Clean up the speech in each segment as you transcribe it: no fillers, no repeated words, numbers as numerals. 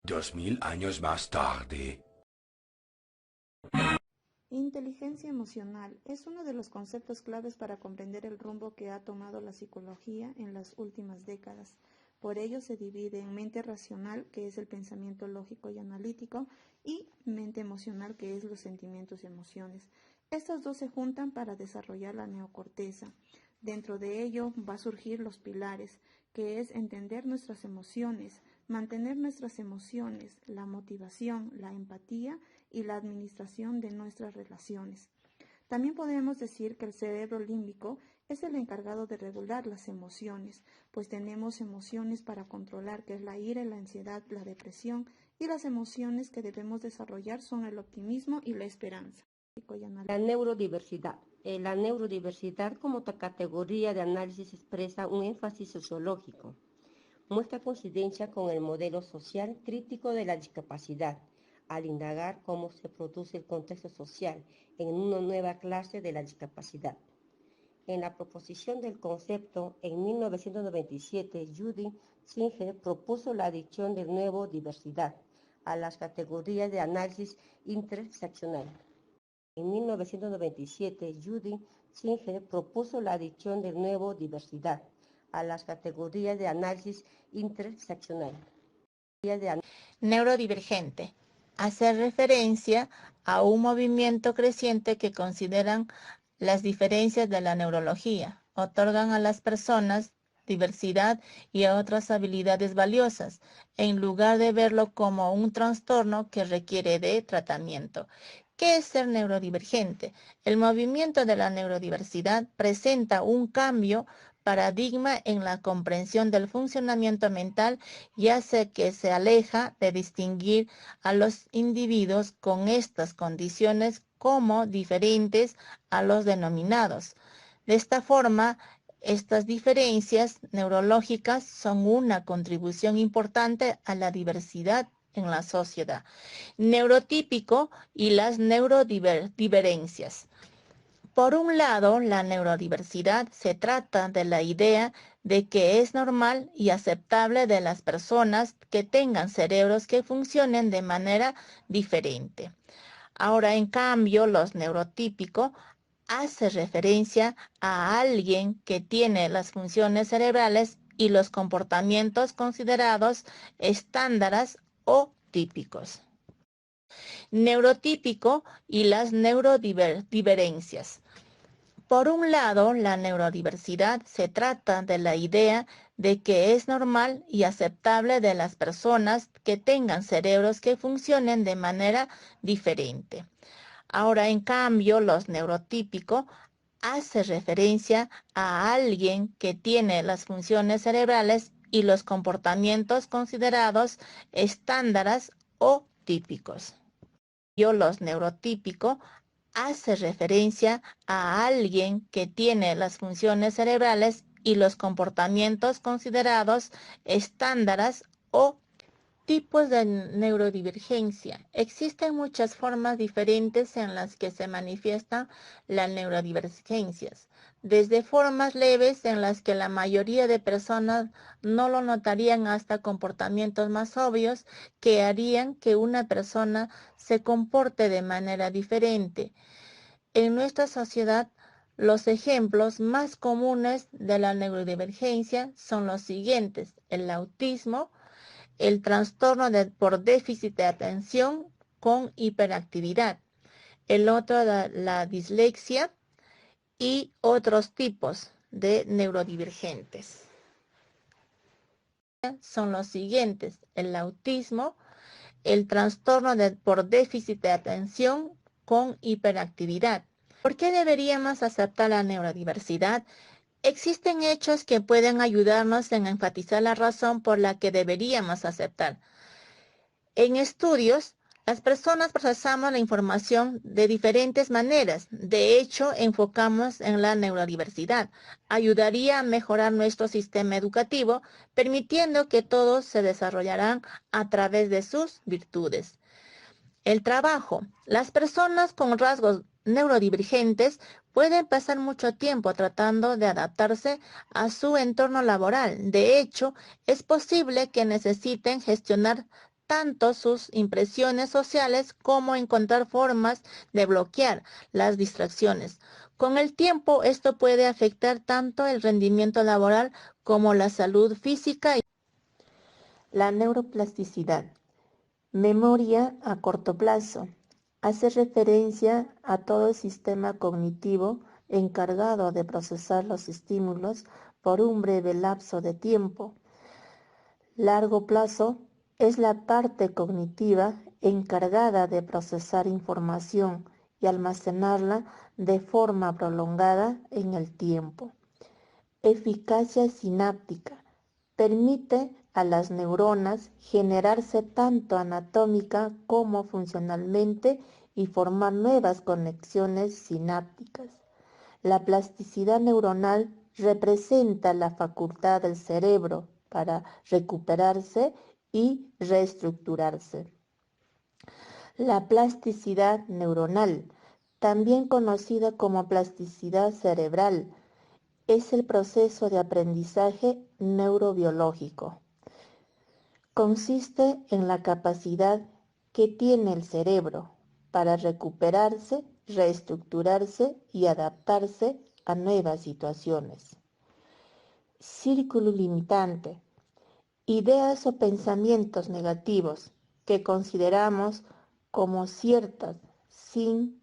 2000 años más tarde. Inteligencia emocional es uno de los conceptos claves para comprender el rumbo que ha tomado la psicología en las últimas décadas. Por ello se divide en mente racional, que es el pensamiento lógico y analítico, y mente emocional, que es los sentimientos y emociones. Estas dos se juntan para desarrollar la neocorteza. Dentro de ello va a surgir los pilares, que es entender nuestras emociones, mantener nuestras emociones, la motivación, la empatía y la administración de nuestras relaciones. También podemos decir que el cerebro límbico es el encargado de regular las emociones, pues tenemos emociones para controlar, que es la ira, la ansiedad, la depresión, y las emociones que debemos desarrollar son el optimismo y la esperanza. La neurodiversidad. La neurodiversidad como categoría de análisis expresa un énfasis sociológico. Muestra coincidencia con el modelo social crítico de la discapacidad, al indagar cómo se produce el contexto social en una nueva clase de la discapacidad. En la proposición del concepto, en 1997, Judy Singer propuso la adición del nuevo diversidad a las categorías de análisis interseccional. En 1997, Judy Singer propuso la adición del nuevo diversidad a las categorías de análisis interseccional. Neurodivergente. Hace referencia a un movimiento creciente que consideran las diferencias de la neurología, otorgan a las personas diversidad y a otras habilidades valiosas, en lugar de verlo como un trastorno que requiere de tratamiento. ¿Qué es ser neurodivergente? El movimiento de la neurodiversidad presenta un cambio paradigma en la comprensión del funcionamiento mental y hace que se aleja de distinguir a los individuos con estas condiciones como diferentes a los denominados. De esta forma, estas diferencias neurológicas son una contribución importante a la diversidad en la sociedad. Neurotípico y las neurodiverencias. Por un lado, la neurodiversidad se trata de la idea de que es normal y aceptable de las personas que tengan cerebros que funcionen de manera diferente. Ahora, en cambio, los neurotípicos hace referencia a alguien que tiene las funciones cerebrales y los comportamientos considerados estándares o típicos. Neurotípico y las neurodiverencias. Por un lado, la neurodiversidad se trata de la idea de que es normal y aceptable de las personas que tengan cerebros que funcionen de manera diferente. Ahora, en cambio, los neurotípicos hace referencia a alguien que tiene las funciones cerebrales y los comportamientos considerados estándares o típicos. Los neurotípicos hace referencia a alguien que tiene las funciones cerebrales y los comportamientos considerados estándares o tipos de neurodivergencia. Existen muchas formas diferentes en las que se manifiestan las neurodivergencias, desde formas leves en las que la mayoría de personas no lo notarían hasta comportamientos más obvios que harían que una persona se comporte de manera diferente. En nuestra sociedad, los ejemplos más comunes de la neurodivergencia son los siguientes: el autismo, el trastorno por déficit de atención con hiperactividad, el otro la dislexia y otros tipos de neurodivergentes. Son los siguientes: el autismo, el trastorno por déficit de atención con hiperactividad. ¿Por qué deberíamos aceptar la neurodiversidad? Existen hechos que pueden ayudarnos en enfatizar la razón por la que deberíamos aceptar. En estudios, las personas procesamos la información de diferentes maneras. De hecho, enfocamos en la neurodiversidad. Ayudaría a mejorar nuestro sistema educativo, permitiendo que todos se desarrollarán a través de sus virtudes. El trabajo. Las personas con rasgos neurodivergentes pueden pasar mucho tiempo tratando de adaptarse a su entorno laboral. De hecho, es posible que necesiten gestionar tanto sus impresiones sociales como encontrar formas de bloquear las distracciones. Con el tiempo, esto puede afectar tanto el rendimiento laboral como la salud física. La neuroplasticidad. Memoria a corto plazo. Hace referencia a todo el sistema cognitivo encargado de procesar los estímulos por un breve lapso de tiempo. Largo plazo es la parte cognitiva encargada de procesar información y almacenarla de forma prolongada en el tiempo. Eficacia sináptica. Permite a las neuronas generarse tanto anatómica como funcionalmente y formar nuevas conexiones sinápticas. La plasticidad neuronal representa la facultad del cerebro para recuperarse y reestructurarse. La plasticidad neuronal, también conocida como plasticidad cerebral, es el proceso de aprendizaje neurobiológico. Consiste en la capacidad que tiene el cerebro para recuperarse, reestructurarse y adaptarse a nuevas situaciones. Círculo limitante. Ideas o pensamientos negativos que consideramos como ciertas sin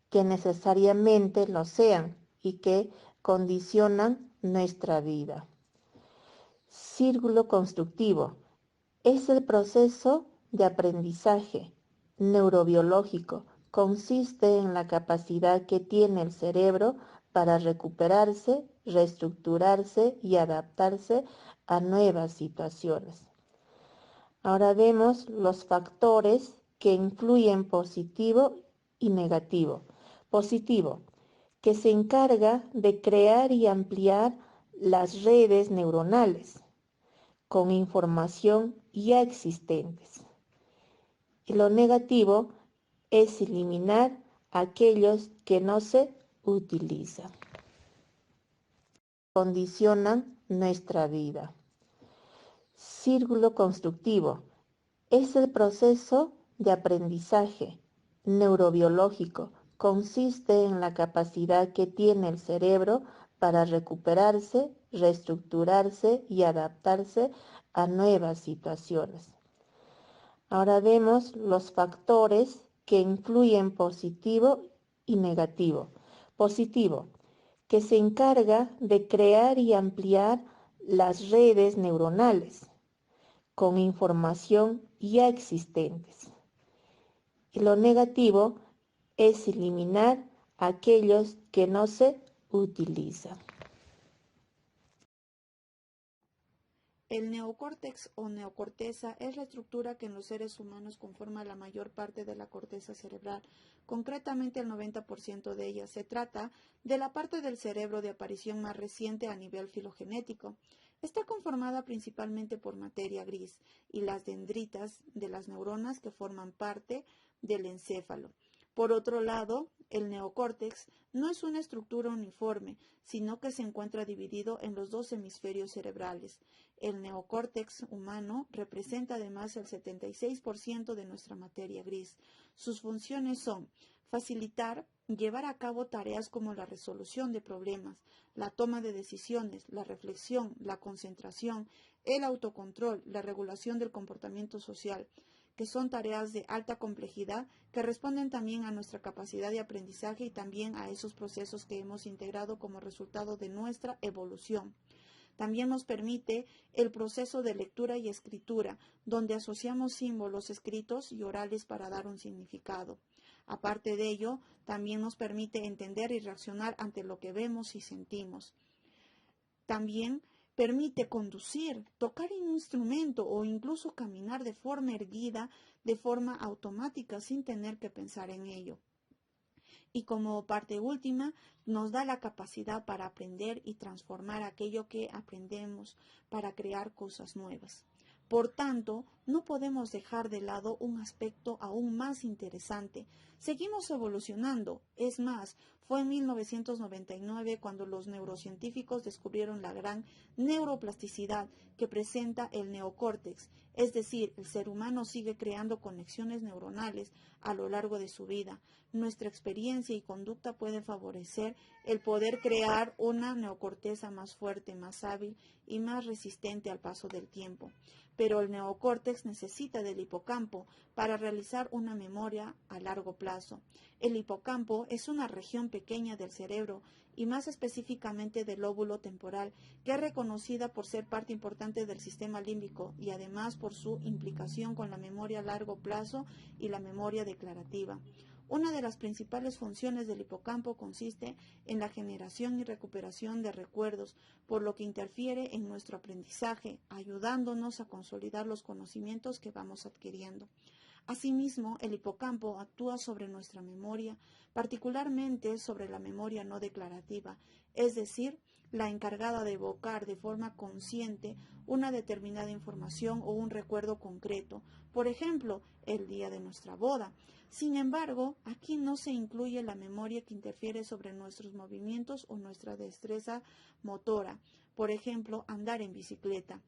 que necesariamente lo sean y que condicionan nuestra vida. Círculo constructivo. Es el proceso de aprendizaje neurobiológico. Consiste en la capacidad que tiene el cerebro para recuperarse, reestructurarse y adaptarse a nuevas situaciones. Ahora vemos los factores que influyen positivo y negativo. Positivo, que se encarga de crear y ampliar las redes neuronales con información ya existentes. Y lo negativo es eliminar aquellos que no se utilizan. Condicionan nuestra vida. Círculo constructivo. Es el proceso de aprendizaje neurobiológico. Consiste en la capacidad que tiene el cerebro para recuperarse, reestructurarse y adaptarse a nuevas situaciones. Ahora vemos los factores que influyen positivo y negativo. Positivo, que se encarga de crear y ampliar las redes neuronales con información ya existentes. Y lo negativo es eliminar aquellos que no se utilizan. El neocórtex o neocorteza es la estructura que en los seres humanos conforma la mayor parte de la corteza cerebral, concretamente el 90% de ella. Se trata de la parte del cerebro de aparición más reciente a nivel filogenético. Está conformada principalmente por materia gris y las dendritas de las neuronas que forman parte del encéfalo. Por otro lado, el neocórtex no es una estructura uniforme, sino que se encuentra dividido en los dos hemisferios cerebrales. El neocórtex humano representa además el 76% de nuestra materia gris. Sus funciones son facilitar, llevar a cabo tareas como la resolución de problemas, la toma de decisiones, la reflexión, la concentración, el autocontrol, la regulación del comportamiento social, que son tareas de alta complejidad que responden también a nuestra capacidad de aprendizaje y también a esos procesos que hemos integrado como resultado de nuestra evolución. También nos permite el proceso de lectura y escritura, donde asociamos símbolos escritos y orales para dar un significado. Aparte de ello, también nos permite entender y reaccionar ante lo que vemos y sentimos. También permite conducir, tocar un instrumento o incluso caminar de forma erguida, de forma automática, sin tener que pensar en ello. Y como parte última, nos da la capacidad para aprender y transformar aquello que aprendemos para crear cosas nuevas. Por tanto, no podemos dejar de lado un aspecto aún más interesante. Seguimos evolucionando. Es más, fue en 1999 cuando los neurocientíficos descubrieron la gran neuroplasticidad que presenta el neocórtex, es decir, el ser humano sigue creando conexiones neuronales a lo largo de su vida. Nuestra experiencia y conducta pueden favorecer el poder crear una neocorteza más fuerte, más hábil y más resistente al paso del tiempo. Pero el neocórtex necesita del hipocampo para realizar una memoria a largo plazo. El hipocampo es una región pequeña del cerebro y más específicamente del lóbulo temporal, que es reconocida por ser parte importante del sistema límbico y además por su implicación con la memoria a largo plazo y la memoria declarativa. Una de las principales funciones del hipocampo consiste en la generación y recuperación de recuerdos, por lo que interfiere en nuestro aprendizaje, ayudándonos a consolidar los conocimientos que vamos adquiriendo. Asimismo, el hipocampo actúa sobre nuestra memoria, particularmente sobre la memoria no declarativa, es decir, la encargada de evocar de forma consciente una determinada información o un recuerdo concreto, por ejemplo, el día de nuestra boda. Sin embargo, aquí no se incluye la memoria que interfiere sobre nuestros movimientos o nuestra destreza motora, por ejemplo, andar en bicicleta.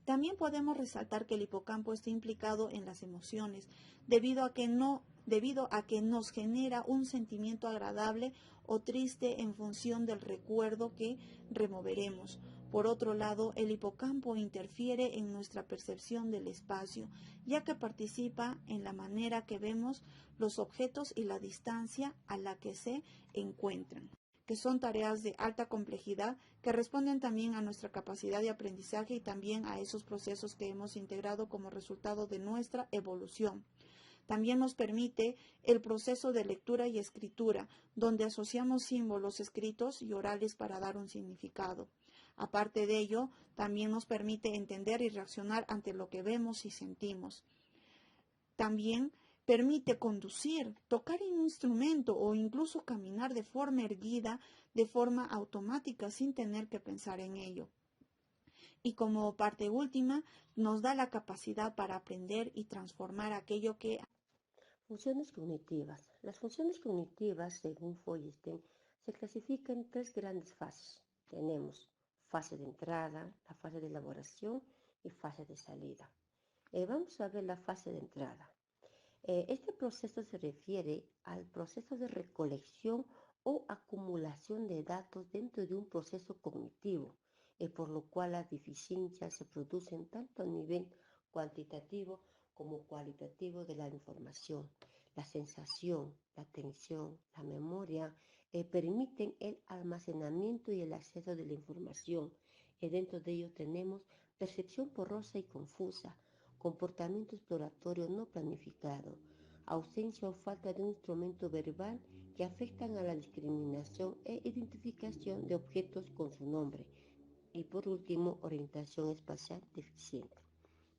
También podemos resaltar que el hipocampo está implicado en las emociones, debido a que nos genera un sentimiento agradable o triste en función del recuerdo que removeremos. Por otro lado, el hipocampo interfiere en nuestra percepción del espacio, ya que participa en la manera que vemos los objetos y la distancia a la que se encuentran, que son tareas de alta complejidad que responden también a nuestra capacidad de aprendizaje y también a esos procesos que hemos integrado como resultado de nuestra evolución. También nos permite el proceso de lectura y escritura, donde asociamos símbolos escritos y orales para dar un significado. Aparte de ello, también nos permite entender y reaccionar ante lo que vemos y sentimos. También permite conducir, tocar un instrumento o incluso caminar de forma erguida, de forma automática, sin tener que pensar en ello. Y como parte última, nos da la capacidad para aprender y transformar aquello que... Funciones cognitivas. Las funciones cognitivas, según Feuerstein, se clasifican en tres grandes fases. Tenemos fase de entrada, la fase de elaboración y fase de salida. Vamos a ver la fase de entrada. Este proceso se refiere al proceso de recolección o acumulación de datos dentro de un proceso cognitivo, por lo cual las deficiencias se producen tanto a nivel cuantitativo como cualitativo de la información. La sensación, la atención, la memoria permiten el almacenamiento y el acceso de la información. Dentro de ello tenemos percepción borrosa y confusa, comportamiento exploratorio no planificado, ausencia o falta de un instrumento verbal que afectan a la discriminación e identificación de objetos con su nombre. Y por último, orientación espacial deficiente.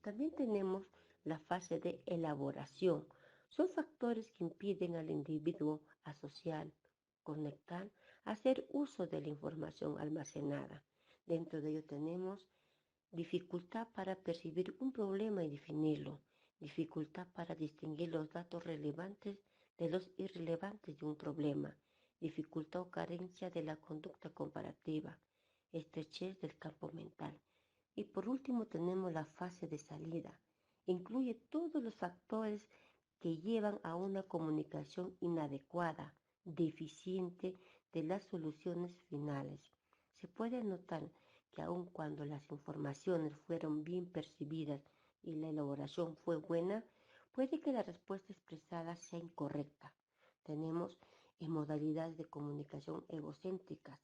También tenemos la fase de elaboración. Son factores que impiden al individuo asociar, conectar, hacer uso de la información almacenada. Dentro de ello tenemos dificultad para percibir un problema y definirlo, dificultad para distinguir los datos relevantes de los irrelevantes de un problema, dificultad o carencia de la conducta comparativa, estrechez del campo mental. Y por último tenemos la fase de salida. Incluye todos los factores que llevan a una comunicación inadecuada, deficiente de las soluciones finales. Se puede notar que aun cuando las informaciones fueron bien percibidas y la elaboración fue buena, puede que la respuesta expresada sea incorrecta. Tenemos modalidades de comunicación egocéntricas,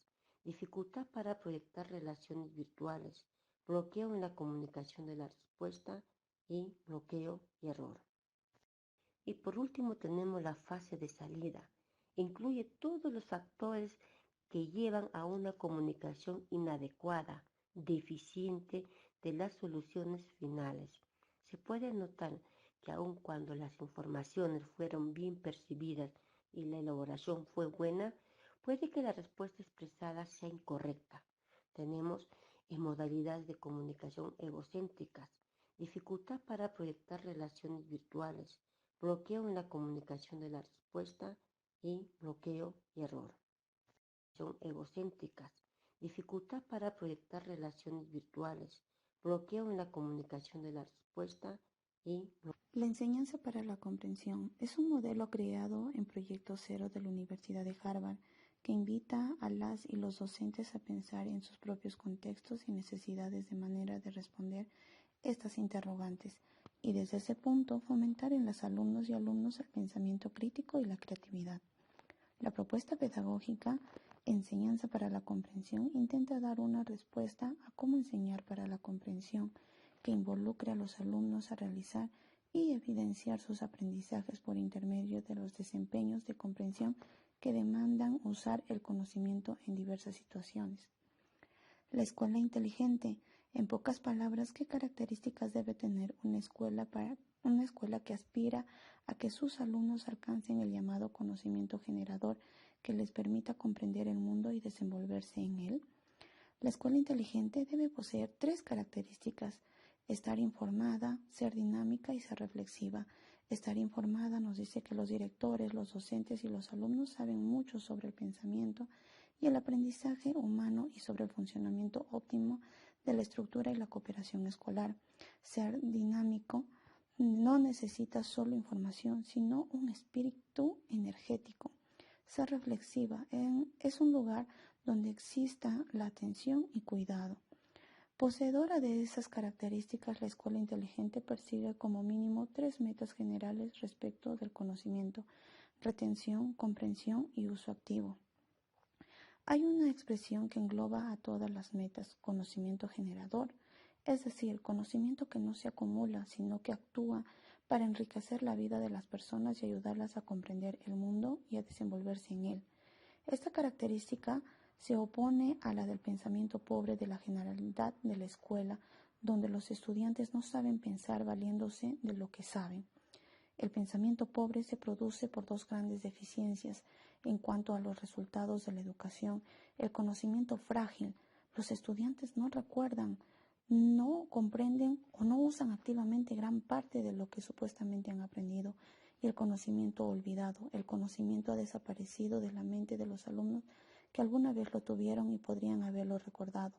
dificultad para proyectar relaciones virtuales, bloqueo en la comunicación de la respuesta y bloqueo y error. Y por último tenemos la fase de salida. Incluye todos los factores que llevan a una comunicación inadecuada, deficiente de las soluciones finales. Se puede notar que aun cuando las informaciones fueron bien percibidas y la elaboración fue buena, puede que la respuesta expresada sea incorrecta. Tenemos modalidades de comunicación egocéntricas, dificultad para proyectar relaciones virtuales, bloqueo en la comunicación de la respuesta y bloqueo y error. Son egocéntricas, dificultad para proyectar relaciones virtuales, bloqueo en la comunicación de la respuesta y bloqueo. La enseñanza para la comprensión es un modelo creado en Proyecto Cero de la Universidad de Harvard que invita a las y los docentes a pensar en sus propios contextos y necesidades de manera de responder estas interrogantes y desde ese punto fomentar en los alumnos y alumnos el pensamiento crítico y la creatividad. La propuesta pedagógica Enseñanza para la comprensión intenta dar una respuesta a cómo enseñar para la comprensión que involucre a los alumnos a realizar y evidenciar sus aprendizajes por intermedio de los desempeños de comprensión que demandan usar el conocimiento en diversas situaciones. La escuela inteligente, en pocas palabras, ¿qué características debe tener una escuela que aspira a que sus alumnos alcancen el llamado conocimiento generador que les permita comprender el mundo y desenvolverse en él? La escuela inteligente debe poseer 3 características: estar informada, ser dinámica y ser reflexiva. Estar informada nos dice que los directores, los docentes y los alumnos saben mucho sobre el pensamiento y el aprendizaje humano y sobre el funcionamiento óptimo de la estructura y la cooperación escolar. Ser dinámico no necesita solo información, sino un espíritu energético. Ser reflexiva es un lugar donde exista la atención y cuidado. Poseedora de esas características, la escuela inteligente persigue como mínimo 3 metas generales respecto del conocimiento: retención, comprensión y uso activo. Hay una expresión que engloba a todas las metas: conocimiento generador, es decir, conocimiento que no se acumula, sino que actúa para enriquecer la vida de las personas y ayudarlas a comprender el mundo y a desenvolverse en él. Esta característica se opone a la del pensamiento pobre de la generalidad de la escuela, donde los estudiantes no saben pensar valiéndose de lo que saben. El pensamiento pobre se produce por 2 grandes deficiencias en cuanto a los resultados de la educación: el conocimiento frágil. Los estudiantes no recuerdan, no comprenden o no usan activamente gran parte de lo que supuestamente han aprendido, y el conocimiento olvidado. El conocimiento ha desaparecido de la mente de los alumnos que alguna vez lo tuvieron y podrían haberlo recordado.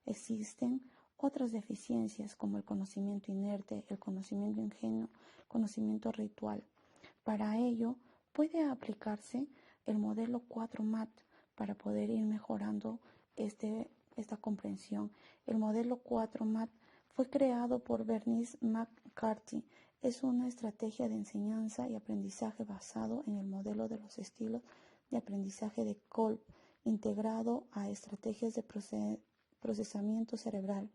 Existen otras deficiencias como el conocimiento inerte, el conocimiento ingenuo, conocimiento ritual. Para ello puede aplicarse el modelo 4MAT para poder ir mejorando esta comprensión. El modelo 4MAT fue creado por Bernice McCarthy. Es una estrategia de enseñanza y aprendizaje basado en el modelo de los estilos de aprendizaje de Kolb, integrado a estrategias de procesamiento cerebral.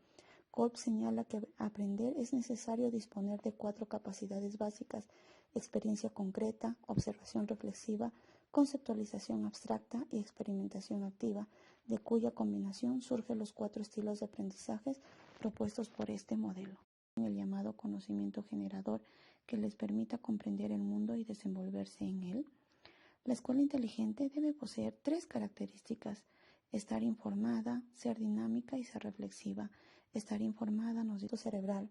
Kolb señala que aprender es necesario disponer de 4 capacidades básicas: experiencia concreta, observación reflexiva, conceptualización abstracta y experimentación activa, de cuya combinación surgen los 4 estilos de aprendizajes propuestos por este modelo, el llamado conocimiento generador que les permita comprender el mundo y desenvolverse en él. La escuela inteligente debe poseer 3 características: estar informada, ser dinámica y ser reflexiva. Estar informada nos dice cerebral.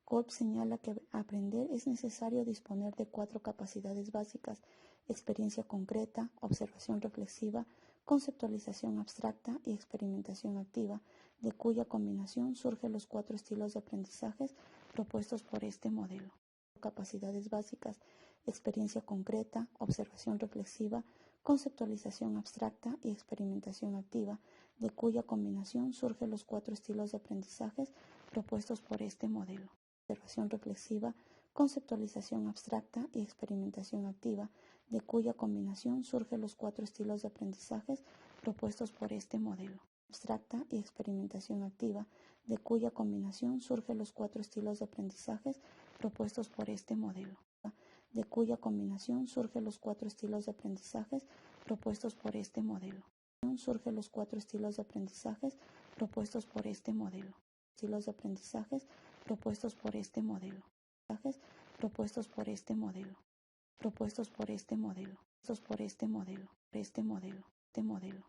Kolb señala que aprender es necesario disponer de 4 capacidades básicas: experiencia concreta, observación reflexiva, conceptualización abstracta y experimentación activa, de cuya combinación surgen los 4 estilos de aprendizajes propuestos por este modelo. Capacidades básicas: experiencia concreta, observación reflexiva, conceptualización abstracta y experimentación activa, de cuya combinación surgen los 4 estilos de aprendizajes propuestos por este modelo. Observación reflexiva, conceptualización abstracta y experimentación activa, de cuya combinación surgen los 4 estilos de aprendizajes propuestos por este modelo. Abstracta y experimentación activa, de cuya combinación surgen los 4 estilos de aprendizajes propuestos por este modelo. De cuya combinación surgen los 4 estilos de aprendizajes propuestos por este modelo. Surgen los 4 estilos de aprendizajes propuestos por este modelo. Estilos de aprendizajes propuestos por este modelo. Propuestos por este modelo. Propuestos por este modelo. Propuestos por este modelo. Este modelo. Este modelo.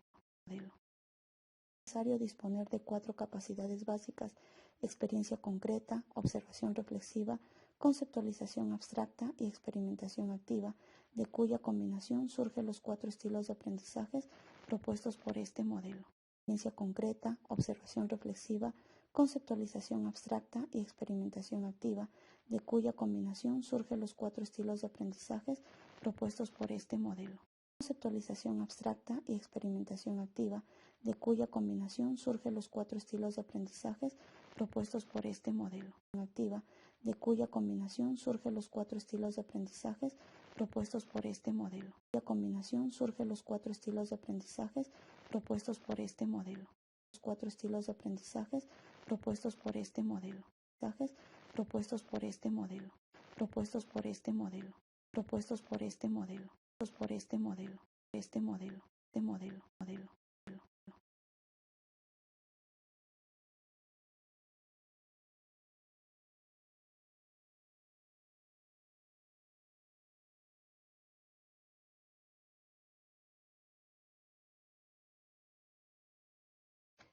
Es necesario disponer de 4 capacidades básicas: experiencia concreta, observación reflexiva, conceptualización abstracta y experimentación activa, de cuya combinación surgen los 4 estilos de aprendizajes propuestos por este modelo. Experiencia concreta, observación reflexiva, conceptualización abstracta y experimentación activa, de cuya combinación surgen los 4 estilos de aprendizajes propuestos por este modelo. Conceptualización abstracta y experimentación activa, de cuya combinación surgen los 4 estilos de aprendizajes propuestos por este modelo. Activa, de cuya combinación surgen los 4 estilos de aprendizajes propuestos por este modelo. Cuya combinación surgen los 4 estilos de aprendizajes propuestos por este modelo. Los 4 estilos de aprendizajes propuestos por este modelo. Propuestos por este modelo. Propuestos por este modelo. Propuestos por este modelo. Por este modelo. Este modelo. Este modelo. Modelo.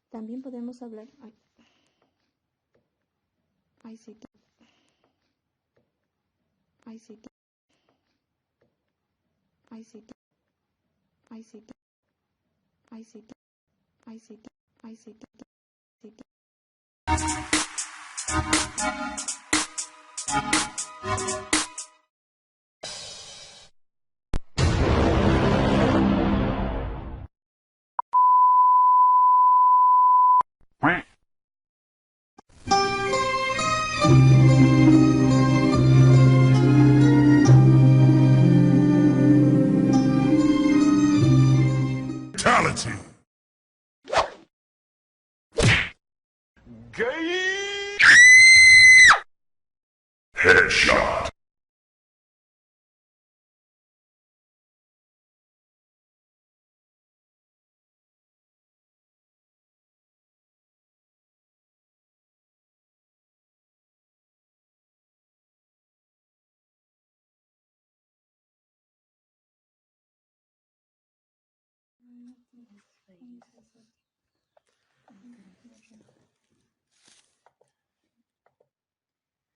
También podemos hablar. ICT. ICT. ICT. ICT. ICT. ICT. ICT. ICT. Fatality. Headshot.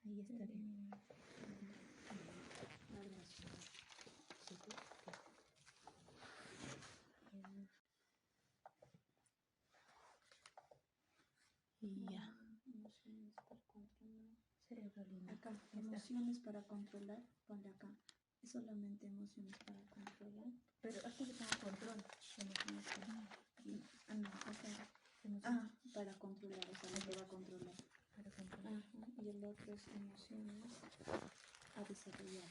Ahí está bien. Y ya. Acá, emociones para controlar, ponle acá. Es solamente emociones para controlar. Pero aquí se llama control. No, para controlar, o sea, lo que va a controlar. Para controlar. Ajá, y el otro es emociones a desarrollar.